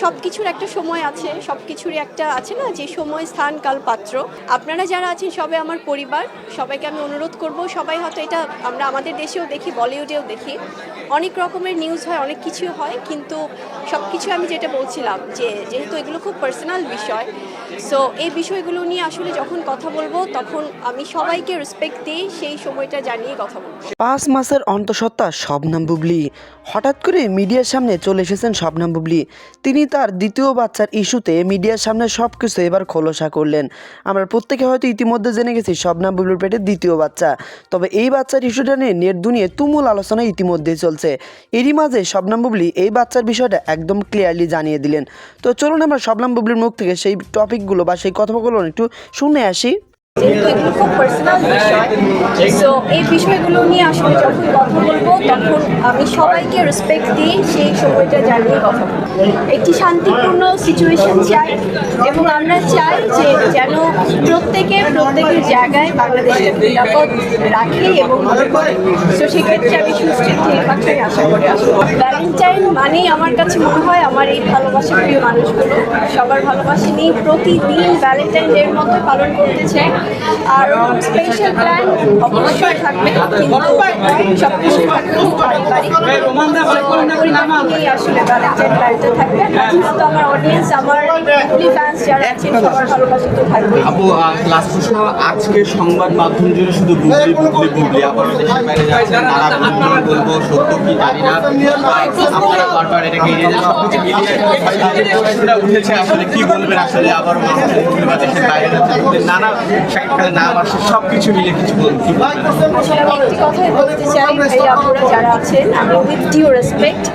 সবকিছুর একটা সময় আছে, সবকিছুরই একটা আছে না যে সময়, স্থান, কাল, পাত্র। আপনারা যারা আছেন সবাই আমার পরিবার, সবাইকে আমি অনুরোধ করব, সবাই হয়তো এটা আমরা আমাদের দেশেও দেখি, বলিউডেও দেখি, অনেক রকমের নিউজ হয়, অনেক কিছু হয়, কিন্তু সব কিছু আমি যেটা বলছিলাম যে যেহেতু এগুলো খুব পার্সোনাল বিষয়, সো এই বিষয়গুলো নিয়ে আসলে যখন কথা বলবো তখন আমি সবাইকে রেসপেক্ট দিই, সেই সময়টা জানিয়ে কথা বলবো। 5 মাসের অন্তঃসত্ত্বা শবনম বুবলী হঠাৎ করে মিডিয়ার সামনে চলে এসেছেন। শবনম বুবলী তিনি তার দ্বিতীয় বাচ্চার ইস্যুতে মিডিয়ার সামনে সব কিছু এবার খোলসা করলেন। আমরা প্রত্যেকে হয়তো ইতিমধ্যে জেনে গেছি শবনম বুবলীর পেটে দ্বিতীয় বাচ্চা, তবে এই বাচ্চার ইস্যুটা নিয়ে নেট দুনিয়ে তুমুল আলোচনা ইতিমধ্যেই চলছে। এরই মাঝে শবনম বুবলী এই বাচ্চার বিষয়টা একদম ক্লিয়ারলি জানিয়ে দিলেন। তো চলুন আমরা শবনম বুবলীর মুখ থেকে সেই টপিকগুলো বা সেই কথাগুলো একটু শুনে আসি। যেহেতু এগুলো খুব পার্সোনাল বিষয়, সো এই বিষয়গুলো নিয়ে আসলে যখন কথা বলবো তখন আমি সবাইকে রেসপেক্ট দিই, সেই সময়টা জানিয়ে কথা বলবো। একটি শান্তিপূর্ণ সিচুয়েশন চাই এবং আমরা চাই যে যেন প্রত্যেকের জায়গায় বাংলাদেশকে নিরাপদ রাখে এবং মনে করে। তো সেক্ষেত্রে আমি সুস্থির পাঠাই আশা করি আসবো। ভ্যালেন্টাইন মানেই আমার কাছে মনে হয় আমার এই ভালোবাসা প্রিয় মানুষগুলো সবার ভালোবাসা নিয়ে প্রতিদিন ভ্যালেন্টাইন ডের মতো পালন করতে চাই। আর স্পেশাল প্ল্যান অবশ্যই থাকবে, কিন্তু সব কিছু থাকবে খুব পারিবারিক পরিমাণেই আসলে ভ্যালেন্টাইন প্ল্যানটা থাকবে। তো আমার অডিয়েন্স, আমার ফ্যান্স যারা আছেন সবার ভালোবাসা তো থাকবে। আপু লাস্ট প্রশ্ন, আজকে সংবাদ মাধ্যম জুড়ে শুধু বুবলি বুবলি বুবলি, আবার দেশের বাইরে যাচ্ছেন, নানা বুবলি বলবো সত্য কি জানি না, আপনারা বারবার এটাকে এড়িয়ে যান, সবকিছু মিলিয়ে উঠেছে, আসলে কি বলবেন? আসলে আবার বুবলি বা দেশের বাইরে যাচ্ছেন, নানা সেখানে নাম আসে, সবকিছু মিলে কিছু বলবেন? আসলে আমি একটি কথাই বলতে চাই, ভাইয়া আপুরা যারা আছেন, আমি উইথ ডিউ রেসপেক্ট,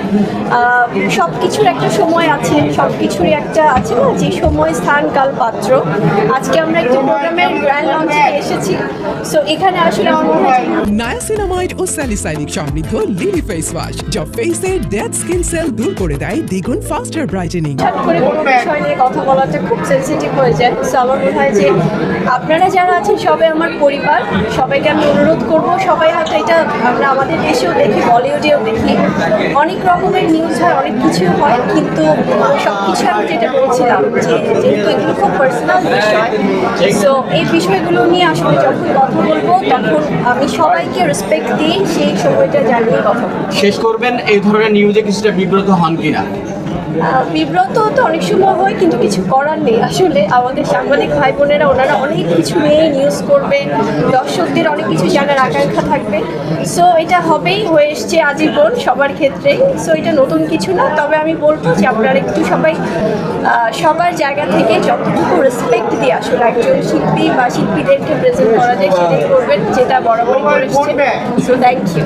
সব কিছুর একটা সময় আছে, সব কিছুরই একটা আছে না যে সময়, স্থান, কাল, পাত্র। আজকে আমরা একটি প্রোগ্রামের গ্র্যান্ড লঞ্চে এসেছি, সো এখানে আসলে আমার মনে হয় নায়াসিনামাইড ও স্যালিসাইনিক সমৃদ্ধ লিলি ফেস ওয়াশ যা ফেসের ডেড স্কিন সেল দূর করে দেয় দ্বিগুণ ফাস্টার ব্রাইটেনিং। হঠাৎ করে কোনো বিষয় নিয়ে কথা বলাটা খুব সেন্সিটিভ হয়ে যায়, সো আমার মনে হয় যে আপনারা যারা আছেন সবাই আমার পরিবার, সবাইকে আমি অনুরোধ করব, সবাই হয়তো এটা আমরা আমাদের দেশেও দেখি, বলিউডেও দেখি, অনেক রকমের নিউজ হয়, অনেক কিছু হয়, কিন্তু সব কিছু আমি যেটা বলছিলাম যে যেহেতু এগুলো খুব পার্সোনাল বিষয়, সো এই বিষয়গুলো নিয়ে আসলে যখন কথা বলবো তখন আমি সবাইকে রেসপেক্ট দিই, সেই সময়টা জানিয়ে কথা বলবো। শেষ করবেন, এই ধরনের নিউজে কিছুটা বিব্রত হন কিনা? বিব্রত তো অনেক সময় হয়, কিন্তু কিছু করার নেই। আসলে আমাদের সাংবাদিক ভাই বোনেরা ওনারা অনেক কিছু নিয়ে নিউজ করবে, দর্শকদের অনেক কিছু জানার আকাঙ্ক্ষা থাকবে, সো এটা হবেই, হয়ে এসছে আজীবন সবার ক্ষেত্রে, সো এটা নতুন কিছু না। তবে আমি বলবো যে আপনারা একটু সবাই সবার জায়গা থেকে যতটুকু রেসপেক্ট দিয়ে আসলে একজন শিল্পী বা শিল্পীদেরকে প্রেজেন্ট করা যায় সেটাই করবেন, যেটা বরাবরই করে এসছে। So thank you.